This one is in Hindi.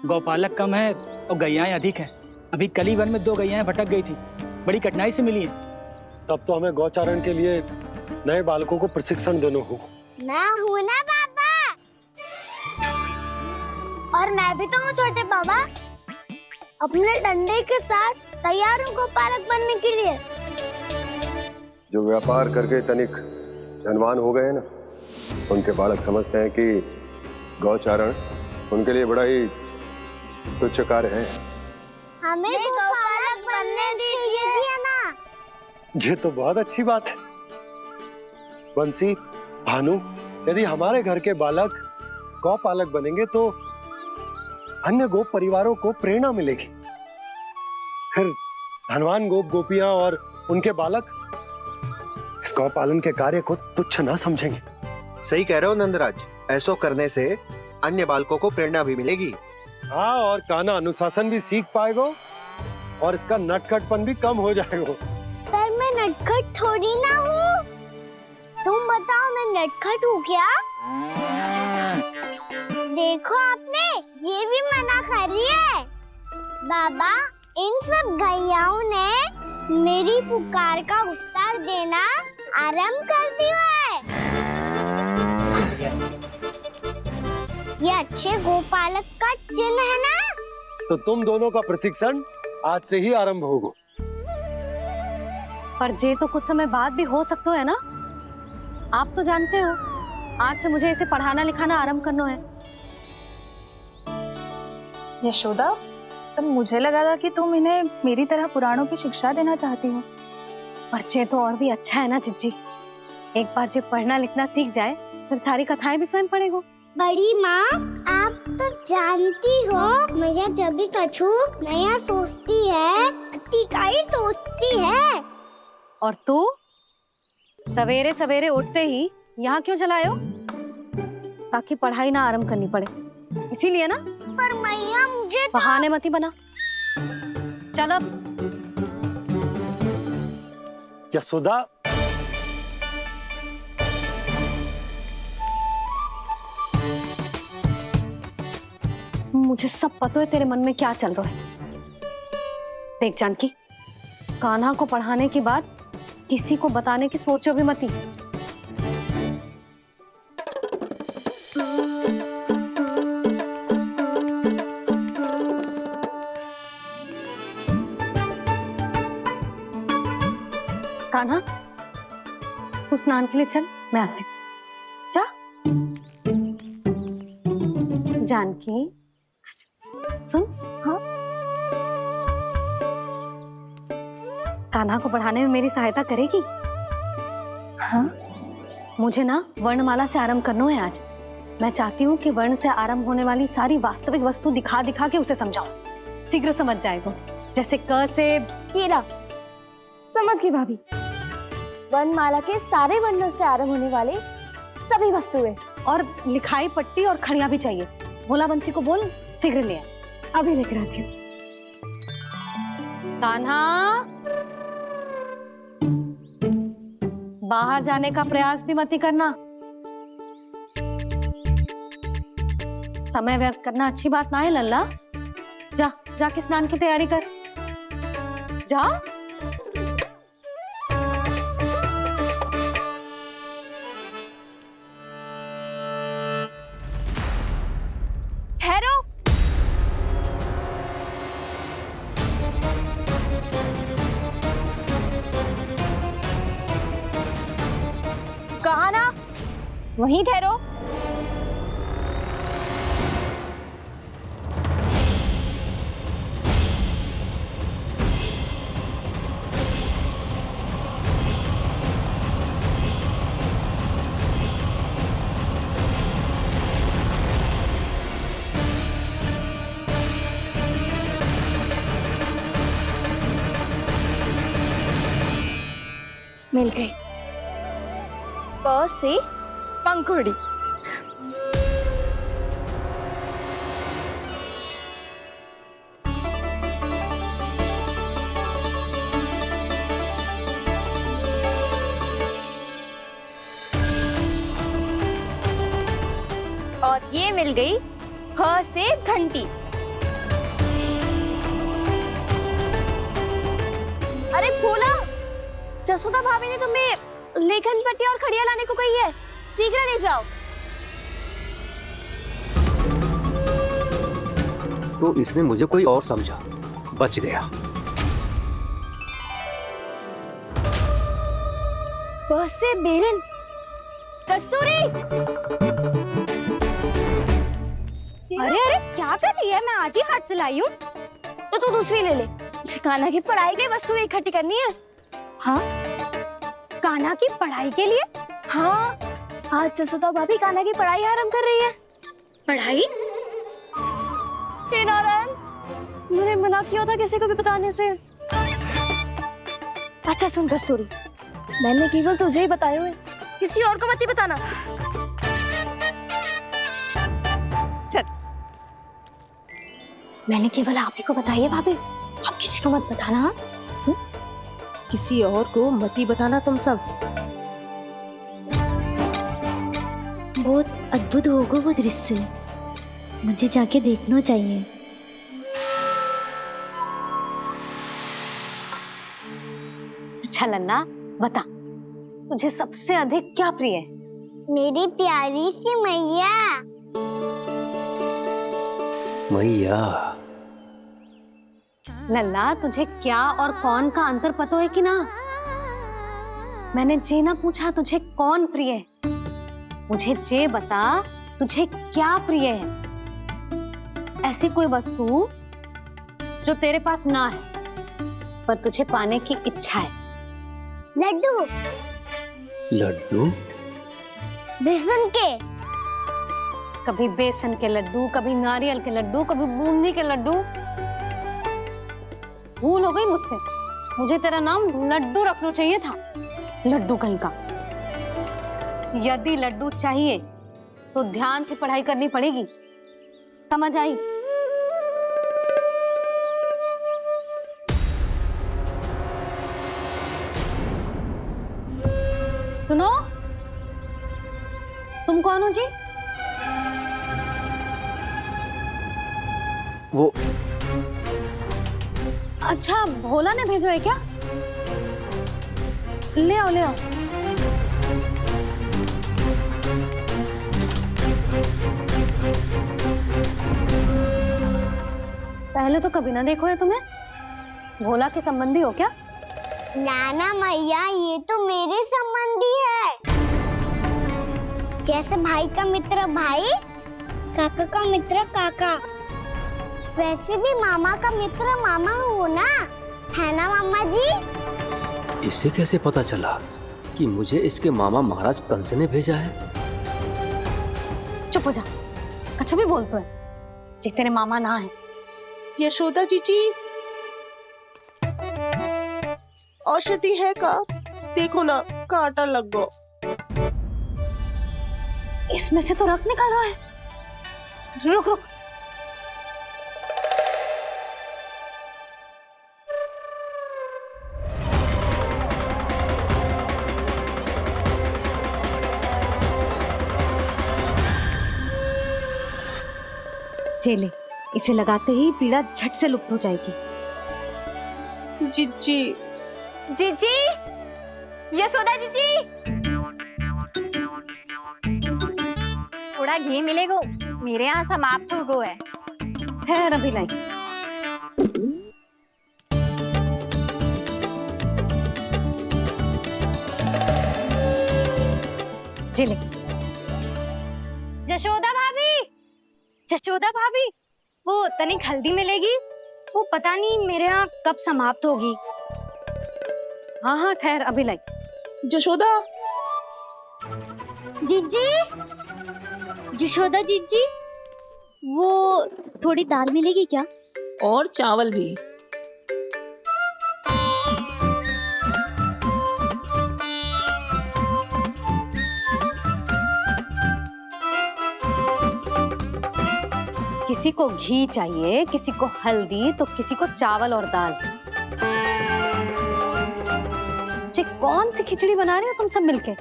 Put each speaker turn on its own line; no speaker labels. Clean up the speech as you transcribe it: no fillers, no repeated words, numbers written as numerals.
गौपालक कम है और गैयाएं अधिक हैं। अभी कल ही वन में 2 गैयाएं भटक गई थी, बड़ी कठिनाई से मिली हैं।
तब तो हमें गौचारण के लिए नए बालकों को प्रशिक्षण देना होगा।
मैं हूँ ना बाबा, और मैं भी तो हूँ छोटे बाबा। अपने डंडे के साथ तैयार हूँ गौपालक बनने के लिए।
जो व्यापार करके तनिक धनवान हो गए हैं ना, उनके बालक समझते हैं कि गौचारण उनके लिए बड़ा ही तुच्छ कार्य है।
हमें गौपालक बनने दीजिए ना।
ये तो बहुत अच्छी बात है। बंसी, भानु, यदि हमारे घर के बालक गौपालक बनेंगे तो अन्य गोप परिवारों को प्रेरणा मिलेगी। फिर धनवान गोप गोपियां और उनके बालक इस गौपालन के कार्य को तुच्छ ना समझेंगे।
सही कह रहे हो नंदराज, ऐसा करने से अन्य बालकों को प्रेरणा भी मिलेगी।
हाँ, और कान्हा अनुशासन भी सीख पाएगा और इसका नटखटपन भी कम हो जाएगा।
पर मैं नटखट थोड़ी ना हूँ। तुम बताओ, मैं नटखट हूँ क्या? देखो आपने ये भी मना कर रही है। बाबा, इन सब गैयाओं ने मेरी पुकार का उत्तर देना आरंभ कर दिया है। ये अच्छे गोपालक का चिन्ह है ना?
तो तुम दोनों का प्रशिक्षण आज से ही आरंभ होगा।
पर जे तो कुछ समय बाद भी हो सकता है ना। आप तो जानते हो, आज से मुझे इसे पढ़ाना लिखाना आरंभ करना है।
यशोदा, तब मुझे लगा था कि तुम इन्हें मेरी तरह पुराणों की शिक्षा देना चाहती हो।
पर जे तो और भी अच्छा है ना जिज्जी। एक बार जो पढ़ना लिखना सीख जाए फिर सारी कथाएं भी स्वयं पढ़ेगा।
बड़ी माँ, आप तो जानती हो मैया जब भी कछु नया सोचती है, अतिका ही सोचती है।
और तू सवेरे सवेरे उठते ही यहाँ क्यों चलाए हो? ताकि पढ़ाई ना आरंभ करनी पड़े, इसीलिए ना।
पर मैया मुझे तो...
बहाने मत ही बना। चल अब।
यशोदा,
मुझे सब पता है तेरे मन में क्या चल रहा है। देख जानकी, कान्हा को पढ़ाने की बात किसी को बताने की सोचो भी मत ही। कान्हा, तू स्नान के लिए चल, मैं आती हूँ। जा। जानकी, सुन। हाँ? कान्हा को पढ़ाने में मेरी सहायता करेगी?
हाँ?
मुझे ना वर्णमाला से आरंभ करना है आज। मैं चाहती हूँ कि वर्ण से आरंभ होने वाली सारी वास्तविक वस्तु दिखा दिखा के उसे समझाऊं। शीघ्र समझ जाएगा। जैसे क से
कीड़ा। समझ गई भाभी। वर्णमाला के सारे वर्णों से आरंभ होने वाले सभी वस्तुएं।
और लिखाई पट्टी और खड़िया भी चाहिए। भोला बंसी को बोल शीघ्र ले आए।
अभी लेकर आती हूँ।
कान्हा, बाहर जाने का प्रयास भी मत ही करना। समय व्यर्थ करना अच्छी बात ना है लल्ला। जा, जाके स्नान की तैयारी कर। जा।
ठहरो। कहा ना, वहीं ठहरो। मिल गई। प से पंखुड़ी। और ये मिल गई ख से घंटी।
अरे फूला, जसोदा भाभी ने तुम्हें लेखन पट्टी और खड़िया लाने को कही है, शीघ्र ले जाओ।
तो इसने मुझे कोई और समझा, बच गया।
बस से बेलन, कस्तूरी।
अरे अरे क्या कर रही है? मैं आज ही हाथ से लाई हूँ।
तो तू दूसरी ले ले। कान्हा की पढ़ाई की वस्तु इकट्ठी करनी है।
हाँ, कान्हा की पढ़ाई के लिए?
हाँ, आज जसोदा भाभी कान्हा की पढ़ाई आरंभ कर रही है।
पढ़ाई?
हे नारायण, मैंने मना किया था किसी को भी बताने से। अच्छा सुन कस्तूरी, मैंने केवल तुझे ही बताए हुए, किसी और को मत ही बताना। चल।
मैंने केवल आप ही को बताई है भाभी, आप किसी को मत बताना। हाँ?
किसी और को मत ही बताना तुम सब।
बहुत अद्भुत होगा वो दृश्य, मुझे जाके देखना चाहिए।
अच्छा लल्ला, बता तुझे सबसे अधिक क्या प्रिय है?
मेरी प्यारी सी मैया।
मैया।
लल्ला, तुझे क्या और कौन का अंतर पता है कि ना? मैंने जे ना पूछा तुझे कौन प्रिय है, मुझे जे बता तुझे क्या प्रिय है। ऐसी कोई वस्तु जो तेरे पास ना है पर तुझे पाने की इच्छा है।
लड्डू।
लड्डू?
बेसन के।
कभी बेसन के लड्डू, कभी नारियल के लड्डू, कभी बूंदी के लड्डू। भूल हो गई मुझसे, मुझे तेरा नाम लड्डू रखना चाहिए था। लड्डू कहीं का। यदि लड्डू चाहिए तो ध्यान से पढ़ाई करनी पड़ेगी, समझ आई? सुनो, तुम कौन हो जी?
वो
अच्छा, भोला ने भेजो है क्या? ले आओ ले आओ। पहले तो कभी ना देखो है तुम्हें। भोला के संबंधी हो क्या?
नाना मैया, ये तो मेरे संबंधी है। जैसे भाई का मित्र भाई, काका का मित्र काका, वैसे भी मामा का मित्र मामा हो ना, है ना मामा जी?
इसे कैसे पता चला कि मुझे इसके मामा महाराज कंस ने भेजा है?
चुप हो जा, कछु भी बोलते है जे तेरे मामा ना है।
यशोदा जीजी, औषधि है का? देखो ना, कांटा लग गो।
इसमें से तो रक्त निकल रहा है। रुक रुक। चले, इसे लगाते ही पीड़ा झट से लुप्त हो जाएगी।
जीजी, जीजी, यशोदा जीजी, थोड़ा घी मिलेगा? मेरे यहाँ समाप्त हो गया है।
ठहर अभी लाई। चले।
जशोदा भाभी, जशोदा भाभी, वो तनिक हल्दी मिलेगी? वो पता नहीं मेरे यहाँ कब समाप्त होगी।
हाँ हाँ ठहर अभी लाई।
जशोदा,
जीजी, जशोदा जीजी, वो थोड़ी दाल मिलेगी क्या?
और चावल भी।
किसी को घी चाहिए, किसी को हल्दी, तो किसी को चावल और दाल। कौन सी खिचड़ी बना रहे हो तुम सब मिलके?